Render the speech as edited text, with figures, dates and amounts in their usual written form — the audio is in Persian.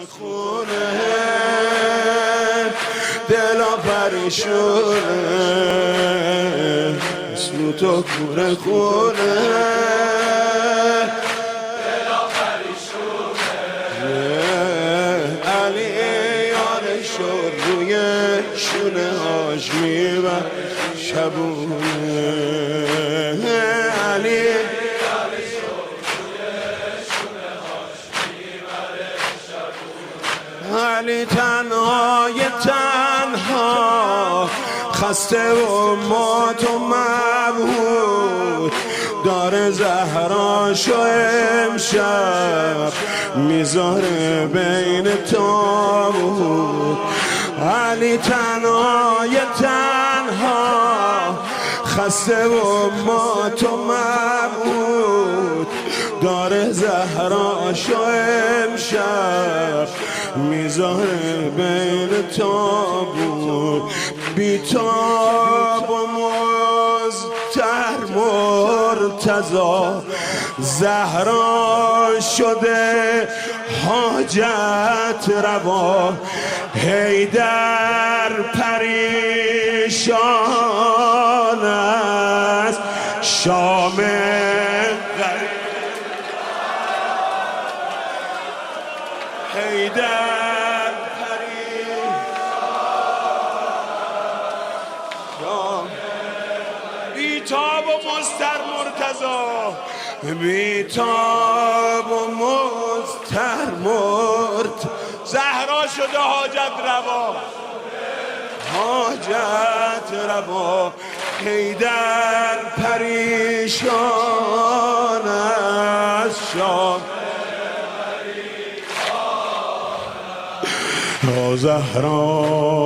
خونه دلا پریشونه اسم تو کوره خونه دلا پریشونه علی یارشو روی شونه هاش میبر شبونه علی علی تنهای تنها خسته و مات و مبهوت داره زهراشو امشب میذاره بین تابوت علی تنهای تنها خسته و مات و مبهوت داره زهراشو امشب میذاره بین تابوت بیتاب و مزتر مرتضا زهرا شده حاجت روا حیدر پریشان است شام حیدر پریشان بیتاب و مضطر مرتضا بیتاب و مضطر زهرا شده حاجت روا حاجت روا حیدر پریشان از شام زهرا